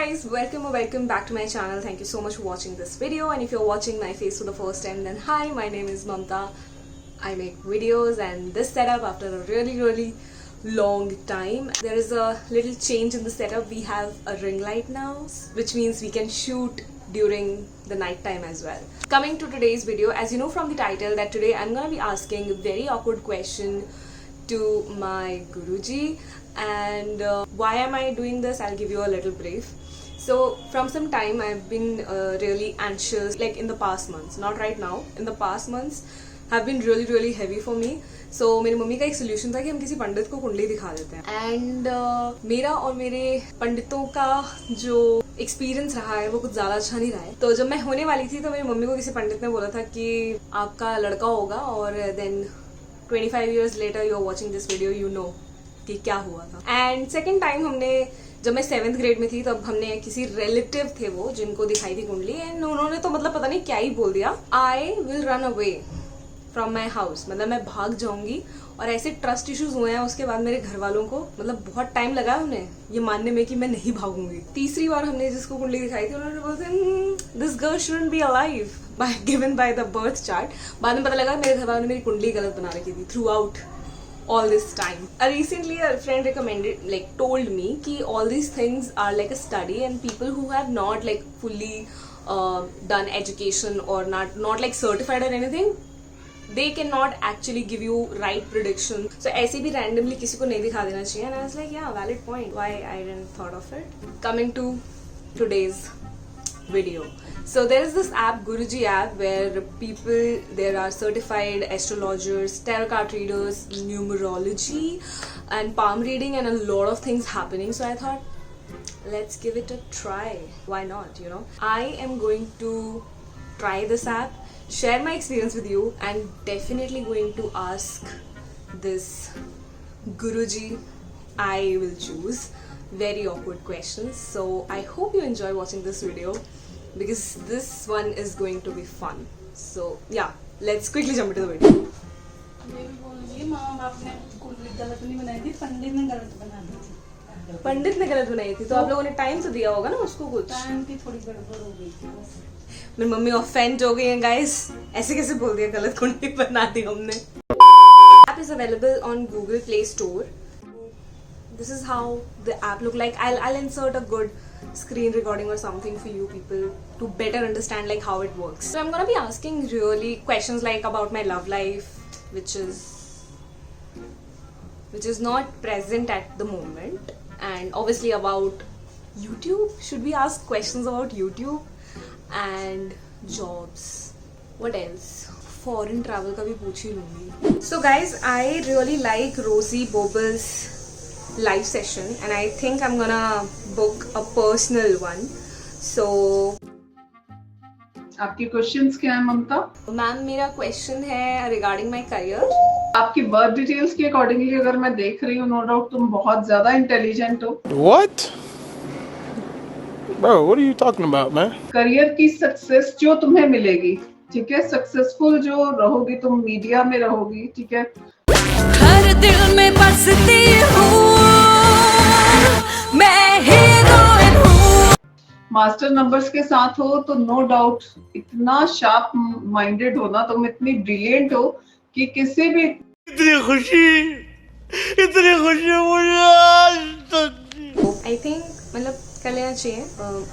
guys, welcome or welcome back to my channel. Thank you so much for watching this video, and if you're watching my face for the first time, then hi, my name is Mamta. I make videos and this setup after a really long time. There is a little change in the setup. We have a ring light now, which means we can shoot during the night time as well. Coming to today's video, as you know from the title that today I'm gonna be asking a very awkward question to my Guruji, and why am I doing this? I'll give you a little brief. So from some time I've been really anxious, like in the past months, not right now, in the past months have been really heavy for me. So मेरी mummy का एक solution था कि हम किसी पंडित को कुंडली दिखा देते हैं, एंड मेरा और मेरे पंडितों का जो एक्सपीरियंस रहा है वो कुछ ज़्यादा अच्छा नहीं रहा है. तो जब मैं होने वाली थी तो मेरी मम्मी को किसी पंडित ने बोला था कि आपका लड़का होगा, और then 25 years later you are watching this video, you know कि क्या हुआ था. एंड सेकेंड टाइम हमने, जब मैं 7th grade में थी तब हमने किसी रिलेटिव थे वो जिनको दिखाई थी कुंडली, एंड उन्होंने तो मतलब पता नहीं क्या ही बोल दिया, I will run away from my house, मतलब मैं भाग जाऊंगी. और ऐसे ट्रस्ट इश्यूज हुए हैं उसके बाद मेरे घर वालों को, मतलब बहुत टाइम लगा उन्हें ये मानने में कि मैं नहीं भागूंगी. तीसरी बार हमने जिसको कुंडली दिखाई थी उन्होंने बोलते this girl shouldn't be alive given by the birth chart. बाद में पता लगा मेरे घर वालों ने मेरी कुंडली गलत बना रखी थी through out all this time. Recently a friend recommended, like told me ki all these things are like a study, and people who have not like fully done education or not like certified or anything, they cannot actually give you right prediction. So ऐसे भी randomly किसी को नहीं दिखा देना चाहिए. And I was like, yeah, valid point. Why I didn't thought of it. Coming to today's video. So there is this app, Guruji app, where there are certified astrologers, tarot card readers, numerology and palm reading, and a lot of things happening. So I thought, let's give it a try. Why not, you know? I am going to try this app, share my experience with you, and definitely going to ask this Guruji I will choose very awkward questions. So I hope you enjoy watching this video, because this one is going to be fun. So yeah, let's quickly jump into the video. पंडित ने गलत बनाई थी, तो आप लोगों ने time तो दिया होगा ना उसको, कुछ टाइम की थोड़ी गड़बड़ हो गई थी. मेरी मम्मी ऑफेंड हो गई है गाइस, ऐसे कैसे बोल दिया, गलत कुंडली बना दी हमने. App is available on Google Play Store. This is how the app look like. I'll insert a good screen recording or something for you people to better understand like how it works. So I'm gonna be asking really questions like about my love life, which is not present at the moment, and obviously about YouTube. Should we ask questions about YouTube? And jobs. What else? Foreign travel का भी पूछ ही लूँगी. So guys, I really like Rosie Bobal's live session, and I think I'm gonna book a personal one. So आपके questions क्या है ममता? Ma'am, मेरा question है regarding my career. आपकी बर्थ डिटेल्स के अकॉर्डिंगली अगर मैं देख रही हूँ, नो डाउट तुम बहुत ज्यादा इंटेलिजेंट हो. What? Bro, what are you talking about, man? Career की सक्सेस जो तुम्हें मिलेगी, ठीक है, सक्सेसफुल जो रहोगी तुम, मीडिया में रहोगी, ठीक है, हर दिल में बसती हूँ मैं, हीरोइन हूँ. मास्टर नंबर्स के साथ हो तो नो डाउट इतना शार्प माइंडेड हो ना, तुम इतनी ब्रिलियंट हो कि किसी भी इतनी खुशी मुझे आज तक. आई थिंक मतलब कर लेना चाहिए.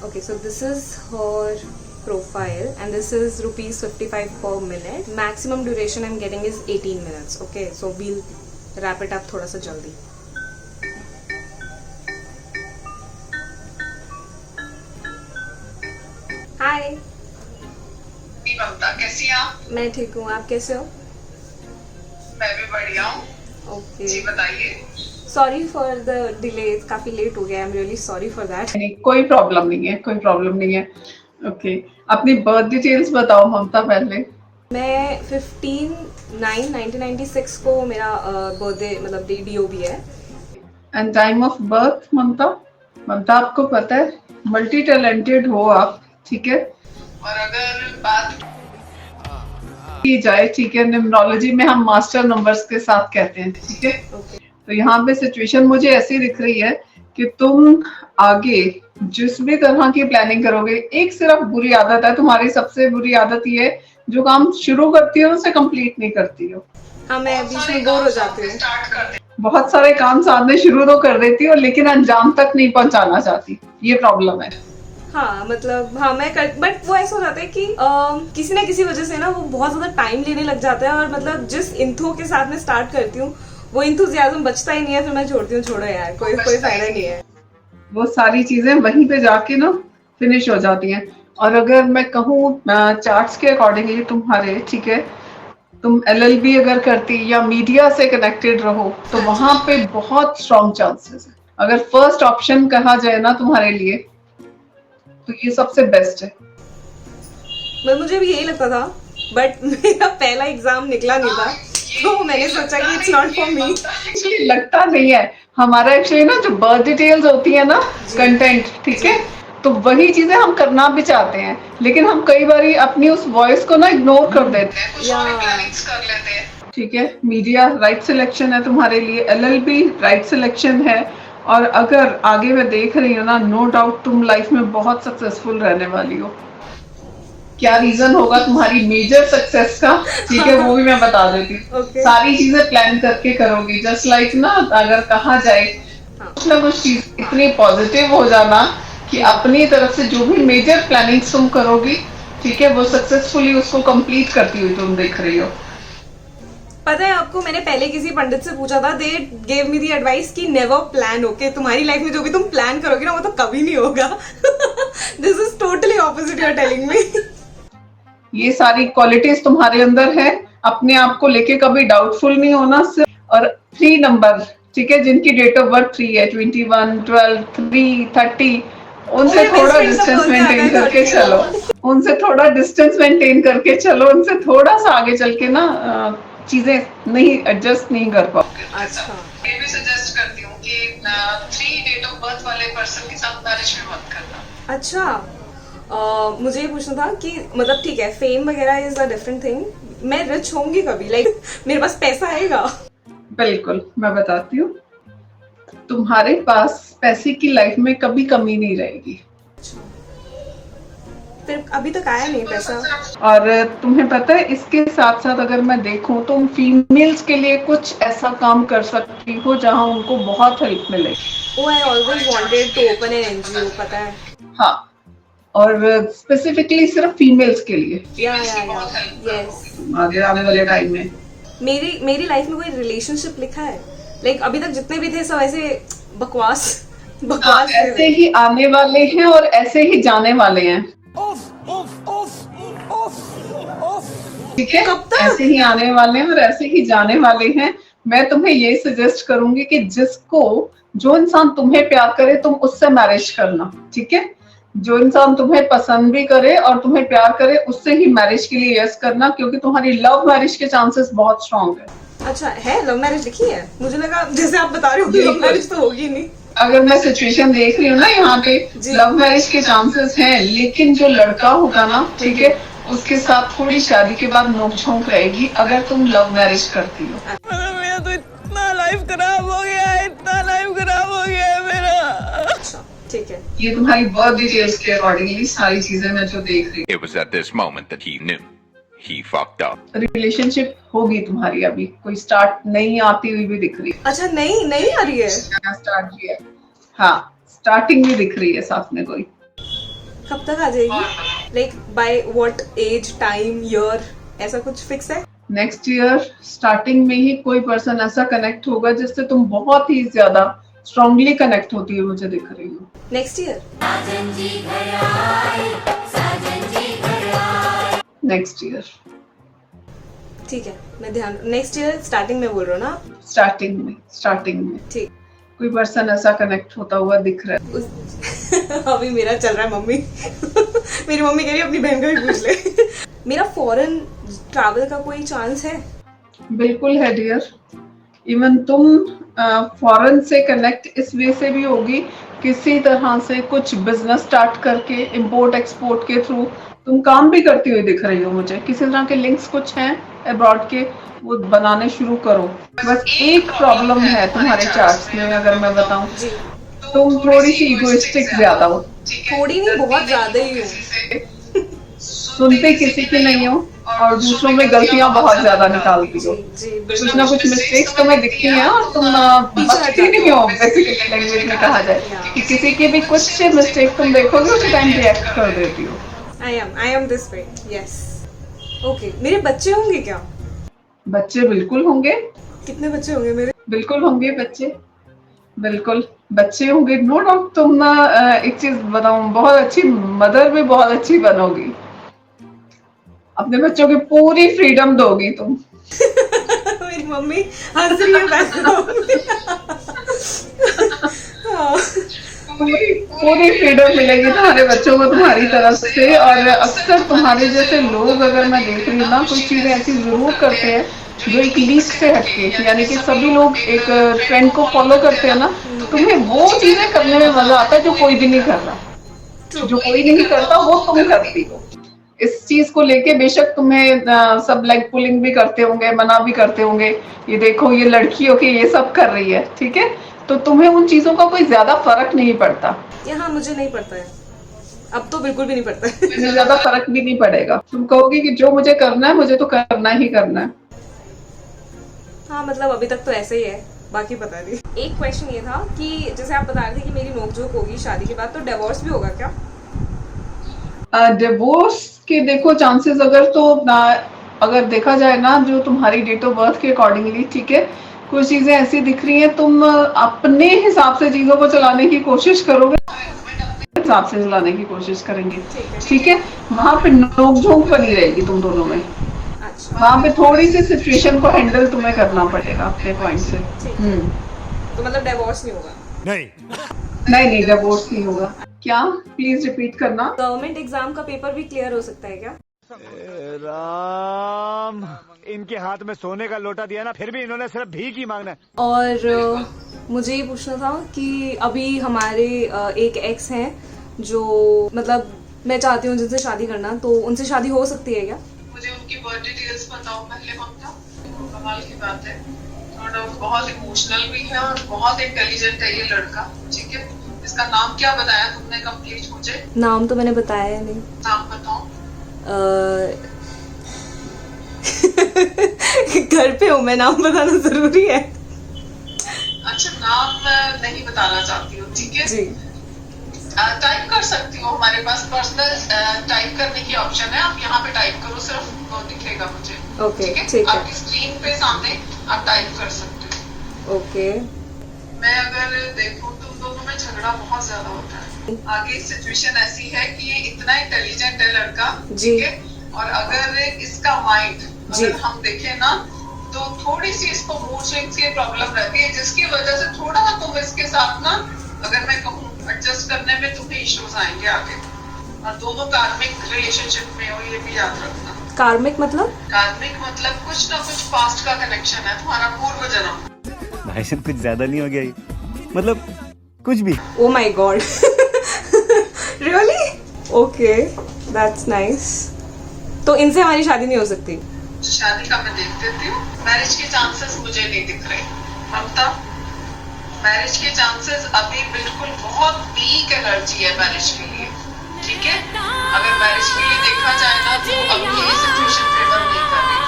Okay, so this is her profile, and this is ₹55 per minute. Maximum duration I'm getting is 18 minutes. Okay, so we'll wrap it up थोड़ा सा जल्दी. हाय ममता, कैसी हैं आप? मैं ठीक हूँ, आप कैसे हो? मैं भी बढ़िया हूँ. ओके, जी बताइए. सॉरी फॉर द डिले, काफी लेट हो गया. I am really sorry for that. नहीं, कोई प्रॉब्लम नहीं है, कोई प्रॉब्लम नहीं है. ओके, अपनी बर्थ डिटेल्स बताओ ममता पहले. मैं 15/9/1996 को मेरा बर्थडे मतलब DOB है. एंड टाइम ऑफ बर्थ ममता? ममता, आपको पता है मल्टी टैलेंटेड हो आप, ठीक है, और अगर बात की जाए, ठीक है, न्यूमरोलॉजी में हम मास्टर नंबर्स के साथ कहते हैं, ठीक है. तो यहाँ पे सिचुएशन मुझे ऐसी दिख रही है कि तुम आगे जिस भी तरह की प्लानिंग करोगे, एक सिर्फ बुरी आदत है तुम्हारी, सबसे बुरी आदत ये है, जो काम शुरू करती हो उसे कंप्लीट नहीं करती हो। हाँ, मैं बीच में बोर हो जाती हूँ। बहुत सारे काम सामने शुरू तो कर देती हो लेकिन अंजाम तक नहीं पहुंचाना चाहती, ये प्रॉब्लम है। हाँ मतलब, हाँ मैं कर, बट वो ऐसा हो जाता है कि किसी ना किसी वजह से ना वो बहुत ज्यादा टाइम लेने लग जाता है, और मतलब जिस इंथो के साथ मैं स्टार्ट करती हूँ वो इंथुजियाज्म बचता ही नहीं है, फिर मैं छोड़ती हूँ, छोड़ो यार, कोई फायदा नहीं है। वो सारी चीजें वहीं पे जाके ना फिनिश हो जाती हैं। और अगर मैं कहूँ चार्ट्स के अकॉर्डिंगली तुम्हारे, ठीक है, तुम LLB अगर करती या मीडिया से कनेक्टेड रहो तो वहां पे बहुत स्ट्रॉन्ग चांसेस है। अगर फर्स्ट ऑप्शन कहा जाए ना तुम्हारे लिए तो ये सबसे बेस्ट है। बट मुझे भी यही लगता था, बट मेरा पहला एग्जाम निकला नहीं था, तो मैंने सोचा कि it's not for me. Actually लगता नहीं है, हमारा एक्चुअली ना जो बर्थ डिटेल्स होती है ना, कंटेंट, ठीक है, तो वही चीजें हम करना भी चाहते हैं लेकिन हम कई बार अपनी उस वॉइस को ना इग्नोर कर देते हैं, कुछ और प्लानिंग्स कर लेते हैं। ठीक है, मीडिया राइट सिलेक्शन है तुम्हारे लिए, LLB राइट सिलेक्शन है, और अगर आगे मैं देख रही हूँ ना, नो डाउट तुम लाइफ में बहुत सक्सेसफुल रहने वाली हो। क्या रीजन होगा तुम्हारी मेजर सक्सेस का, ठीक है, वो भी मैं बता देती हूँ। Okay. सारी चीजें प्लान करके करोगी, जस्ट लाइक ना, अगर कहा जाए कुछ ना कुछ चीज इतनी पॉजिटिव हो जाना कि अपनी तरफ से जो भी मेजर प्लानिंग तुम करोगी, ठीक है, वो सक्सेसफुली उसको कंप्लीट करती हुई तुम देख रही हो। पता है आपको, मैंने पहले किसी पंडित से पूछा था, they gave me the advice कि नेवर प्लान, ओके, तुम्हारी लाइफ में जो भी तुम प्लान करोगे ना वो तो कभी नहीं होगा। This is totally opposite you are telling me. ये सारी क्वालिटीज तुम्हारे अंदर है, अपने आप को लेके कभी डाउटफुल नहीं होना। और 3 नंबर, ठीक है, जिनकी डेट ऑफ बर्थ 3 है, 21, 12, 3, 30, उनसे थोड़ा डिस्टेंस मेंटेन करके चलो, उनसे थोड़ा डिस्टेंस मेंटेन करके चलो, उनसे थोड़ा सा आगे चल के ना चीजें नहीं एडजस्ट नहीं कर पाओगे। अच्छा, मैं भी सजेस्ट करती हूँ कि 3 डेट ऑफ बर्थ वाले पर्सन के साथ मैरिज भी मत करना। अच्छा, मुझे ये पूछना था कि मतलब ठीक है, फेम वगैरह इज अ डिफरेंट थिंग, मैं रिच होंगी कभी, लाइक मेरे पास पैसा आएगा? बिल्कुल, मैं बताती हूँ, तुम्हारे पास पैसे की लाइफ में कभी कमी नहीं रहेगी। फिर अभी तक आया नहीं पैसा। और तुम्हें पता है, इसके साथ साथ अगर मैं देखूं, तुम फीमेल्स के लिए कुछ ऐसा काम कर सकती हो जहां उनको बहुत हेल्प मिले। Oh, I always wanted to open an NGO, पता है। हाँ, और स्पेसिफिकली सिर्फ फीमेल्स के लिए, यस। आगे आने वाले टाइम में मेरी लाइफ में कोई रिलेशनशिप लिखा है? लाइक अभी तक जितने भी थे सब ऐसे बकवास ऐसे ही आने वाले हैं और ऐसे ही जाने वाले हैं। ठीक है, कब तक? ऐसे ही आने वाले हैं और ऐसे ही जाने वाले हैं। मैं तुम्हें ये सजेस्ट करूंगी कि जो इंसान तुम्हें प्यार करे तुम उससे मैरिज करना, ठीक है। जो इंसान तुम्हें पसंद भी करे और तुम्हें प्यार करे उससे ही मैरिज के लिए यस करना, क्योंकि तुम्हारी लव मैरिज के चांसेस बहुत स्ट्रॉन्ग है। अच्छा है, लव मैरिज लिखी है? मुझे लगा जैसे आप बता रहे हो लव मैरिज तो होगी नहीं। अगर मैं सिचुएशन देख रही हूँ ना यहाँ पे, लव मैरिज के चांसेस हैं, लेकिन जो लड़का होगा ना, ठीक है, उसके साथ थोड़ी शादी के बाद नोक-झोंक रहेगी अगर तुम लव मैरिज करती हो। मेरा तो इतना लाइफ खराब हो गया है, इतना लाइफ खराब हो गया है मेरा। अच्छा, ठीक है। ये तुम्हारी बर्थ डिटेल्स के अकॉर्डिंगली सारी चीजें मैं जो देख रही It was at this moment that he knew. He fucked up. हूँ। रिलेशनशिप होगी तुम्हारी, अभी कोई स्टार्ट नहीं आती हुई भी दिख रही है। अच्छा, नहीं आ रही है? स्टार्ट भी है, हाँ, स्टार्टिंग भी दिख रही है साथ में कोई। कब तक आ जाएगी? Like by what age, time, year, ऐसा कुछ फिक्स है? नेक्स्ट ईयर स्टार्टिंग में ही कोई पर्सन ऐसा कनेक्ट होगा जिससे तुम बहुत ही ज्यादा स्ट्रांगली कनेक्ट होती है, मुझे दिख रही हो। Next year? नेक्स्ट ईयर, ठीक है, मैं ध्यान, नेक्स्ट ईयर स्टार्टिंग में बोल रहे हो ना? स्टार्टिंग में ठीक। कोई पर्सन ऐसा कनेक्ट होता हुआ दिख रहा है। अभी मेरा चल रहा है मम्मी। मेरी मम्मी कह रही है अपनी बहन का भी पूछ ले। मेरा फॉरेन ट्रैवल का कोई चांस है? बिल्कुल है डियर। इवन तुम फॉरेन से कनेक्ट इस वे से भी होगी, किसी तरह से कुछ बिजनेस स्टार्ट करके इंपोर्ट एक्सपोर्ट के थ्रू तुम काम भी करती हुई दिख रही हो मुझे। किसी तरह के लिंक्स कुछ हैं अब्रॉड के, वो बनाने शुरू करो। बस एक प्रॉब्लम है तुम्हारे चार्ट्स में, अगर मैं बताऊं, तुम थोड़ी सी इगोइस्टिक ज्यादा हो, थोड़ी नहीं, बहुत ज्यादा ही हूँ। सुनते किसी की नहीं हो और दूसरों में गलतियां बहुत ज्यादा निकालती हो। जी कुछ ना कुछ मिस्टेक्स तुम्हें दिखती हैं और तुम बचती नहीं हो। बेसिकली लैंग्वेज में कहा जाए कि किसी की भी कुछ मिस्टेक तुम देखोगे उसी टाइम रिएक्ट कर देती हो। I am this way, yes. Okay, मेरे बच्चे होंगे क्या? बच्चे बिल्कुल होंगे, कितने बच्चे होंगे मेरे? बिल्कुल होंगे बच्चे, बिल्कुल बच्चे होंगे, नो डाउट। तुम ना एक चीज बताऊं, बहुत अच्छी मदर भी बहुत अच्छी बनोगी। अपने बच्चों की पूरी फ्रीडम दोगी तुम। मेरी मम्मी हंस रही है पूरी फ्रीडम मिलेगी तुम्हारे बच्चों को तुम्हारी तरफ से। और अक्सर तुम्हारे जैसे लोग, अगर मैं देख रही हूँ ना, कुछ चीजें ऐसी जरूर करते हैं जो एक लीक से हटके, यानी कि सभी लोग एक ट्रेंड को फॉलो करते हैं ना, तुम्हें वो चीजें करने में मजा आता है जो कोई भी नहीं कर रहा। जो कोई नहीं करता वो तुम करती हो। इस चीज को लेके बेशक तुम्हें सब लेग पुलिंग भी करते होंगे, मना भी करते होंगे, ये देखो ये लड़की हो के ये सब कर रही है, ठीक है, तो तुम्हें उन चीजों का कोई ज्यादा फर्क नहीं पड़ता। यहाँ मुझे नहीं पड़ता है, अब तो बिल्कुल भी नहीं पड़ता है। मुझे ज्यादा फर्क भी नहीं पड़ेगा। तुम कहोगी कि जो मुझे करना है मुझे तो करना ही करना है। हाँ, मतलब अभी तक तो ऐसे ही है, बाकी पता नहीं। एक क्वेश्चन ये था कि जैसे आप बता रहे थे कि मेरी नोकझोंक होगी शादी के बाद, तो डिवोर्स भी होगा क्या? डिवोर्स के देखो चांसेस अगर देखा जाए ना, जो तुम्हारी डेट ऑफ बर्थ के अकॉर्डिंगली, ठीक है, कुछ चीजें ऐसी दिख रही हैं, तुम अपने हिसाब से चीजों को चलाने की कोशिश करोगे, हिसाब से चलाने की कोशिश करेंगे, ठीक है, वहां पे नोकझोंक बनी रहेगी तुम दोनों में। अच्छा, वहां पे थोड़ी सी सिचुएशन को हैंडल तुम्हें करना पड़ेगा अपने पॉइंट से। तो मतलब डिवोर्स नहीं होगा? नहीं, डिवोर्स नहीं होगा। क्या, प्लीज रिपीट करना। गवर्नमेंट एग्जाम का पेपर भी क्लियर हो सकता है क्या? राम, इनके हाथ में सोने का लोटा दिया ना, फिर भी इन्होंने सिर्फ भीख ही मांगना है। और मुझे ये पूछना था कि अभी हमारे एक एक्स हैं जो, मतलब मैं चाहती हूँ जिनसे शादी करना, तो उनसे शादी हो सकती है क्या? मुझे उनकी बर्थ डिटेल्स बताओ पहले। ममता, कमाल की बात है, थोड़ा बहुत इमोशनल भी है और बहुत इंटेलिजेंट है ये लड़का, ठीक है। इसका नाम क्या बताया तुमने कंप्लीट मुझे? नाम तो मैंने बताया नहीं। नाम बताओ। घर पे हूँ मैं, नाम बताना जरूरी है? अच्छा, नाम नहीं बताना चाहती हो, ठीक है जी। टाइप कर सकती हो, हमारे पास पर्सनल टाइप करने की ऑप्शन है, आप यहाँ पे टाइप करो, सिर्फ वो दिखेगा मुझे। ओके, ठीक ठीक है। आपकी स्क्रीन पे सामने आप टाइप कर सकते हो। ओके। मैं अगर देखूं, तुम दोनों में झगड़ा बहुत ज्यादा होता है। आगे सिचुएशन ऐसी है कि ये इतना इंटेलिजेंट है लड़का, ठीक है, और अगर इसका माइंड अगर हम देखें ना, तो थोड़ी सी इसको मूड स्विंग्स की प्रॉब्लम रहती है, जिसकी वजह से थोड़ा ना तुम इसके साथ ना, अगर मैं कहूँ, एडजस्ट करने में तुम्हें इश्यूज आएंगे आगे। और दोनों कार्मिक रिलेशनशिप में हो, ये भी याद रखना। कार्मिक मतलब? कार्मिक मतलब कुछ ना कुछ पास्ट का कनेक्शन है, तुम्हारा पूर्व जन्म। भाई साहब कुछ ज्यादा नहीं हो गया ये? मतलब कुछ भी। Oh my God, really? Okay, that's nice. तो इनसे हमारी शादी नहीं हो सकती? शादी का मैं देख देती हूँ, मैरिज के चांसेस मुझे नहीं दिख रहे। ममता, मैरिज के चांसेस अभी बिल्कुल बहुत वीक एनर्जी है मैरिज के लिए, ठीक है। अगर मैरिज के लिए देखा जाए ना, तो अभी ये सिचुएशन फेवर नहीं कर रही।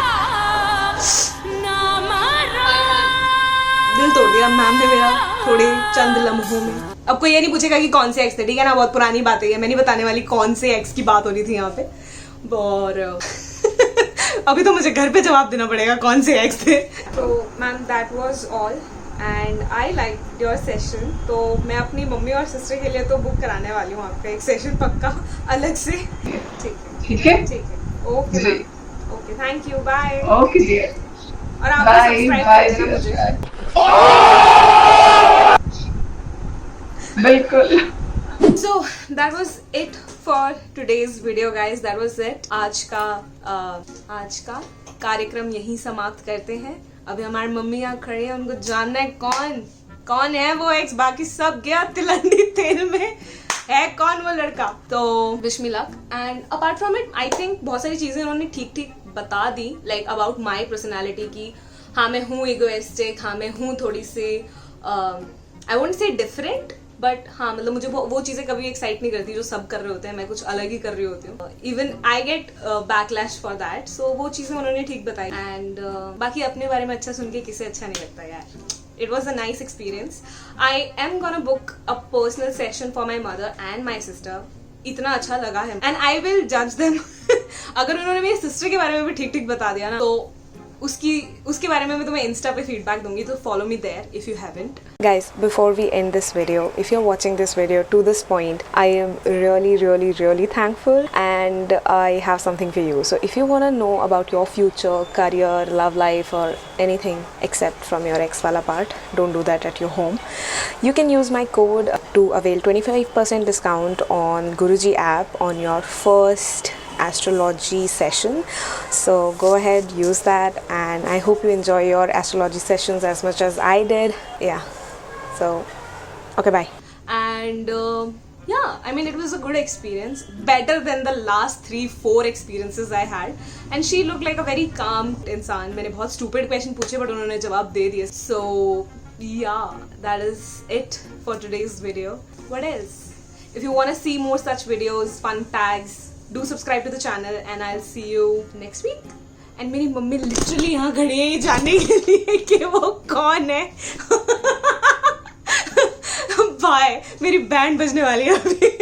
दिल तोड़ दिया मैम ने मेरा थोड़े चंद लम्हों में। अब कोई ये नहीं पूछेगा कि कौन से एक्स थे, ठीक है ना, बहुत पुरानी बात है ये, मैं नहीं बताने वाली कौन से एक्स की बात हो रही थी यहाँ पे। और अभी तो मुझे घर पे जवाब देना पड़ेगा कौन से एक्स थे। तो ma'am that was all and I like your session. तो मैं अपनी मम्मी और सिस्टर के लिए तो बुक कराने वाली हूँ आपका एक सेशन पक्का अलग से। ठीक है, ठीक है, ओके जी, okay, thank you, bye. Okay जी, और आप बाय सब्सक्राइब बाय कर देना मुझे। बिल्कुल। So that was it for today's video guys, that was it। आज का कार्यक्रम यहीं समाप्त करते हैं। अभी हमारी मम्मी यहाँ खड़े हैं, उनको जानना है कौन है वो एक्स, बाकी सब गया तिलंडी तेल में, है कौन वो लड़का। तो wish me luck and apart from it I think बहुत सारी चीजें उन्होंने ठीक बता दी, लाइक अबाउट माई पर्सनैलिटी की। हाँ मैं हूँ इगोइस्टिक, हाँ मैं हूँ थोड़ी सी I won't say different, but हाँ मतलब मुझे वो चीज़ें कभी एक्साइट नहीं करती जो सब कर रहे होते हैं, मैं कुछ अलग ही कर रही होती हूँ. Even I get backlash for that. So वो चीज़ें उन्होंने ठीक बताई. एंड बाकी अपने बारे में अच्छा सुन के किसे अच्छा नहीं लगता यार. It was a nice experience. I am gonna book a personal session for my mother and my sister. इतना अच्छा लगा है. And I will judge them. अगर उन्होंने मेरी सिस्टर के बारे में भी ठीक ठीक बता दिया ना, तो उसके बारे में मैं तुम्हें इंस्टा पे फीडबैक दूंगी, तो follow me there if you haven't. Guys, before we end this video, if you're watching this video to this point, I am really thankful, and I have something for you. So if you want to know about your future, career, love life, or anything except from your ex wala part, don't do that at your home. You can use my code to avail 25% discount on Guruji app on your first astrology session. So go ahead, use that, and I hope you enjoy your astrology sessions as much as I did. Yeah, so okay, bye. And yeah, I mean it was a good experience, better than the last 3-4 experiences I had. And she looked like a very calm इंसान. मैंने बहुत stupid question पूछे but उन्होंने जवाब दे दिए. So yeah, that is it for today's video. What else? If you want to see more such videos, fun tags, do subscribe to the channel, and I'll see you next week. And मेरी mummy literally यहाँ खड़ी है ये जानने के लिए कि वो कौन है. बाय. मेरी बैंड बजने वाली है अभी.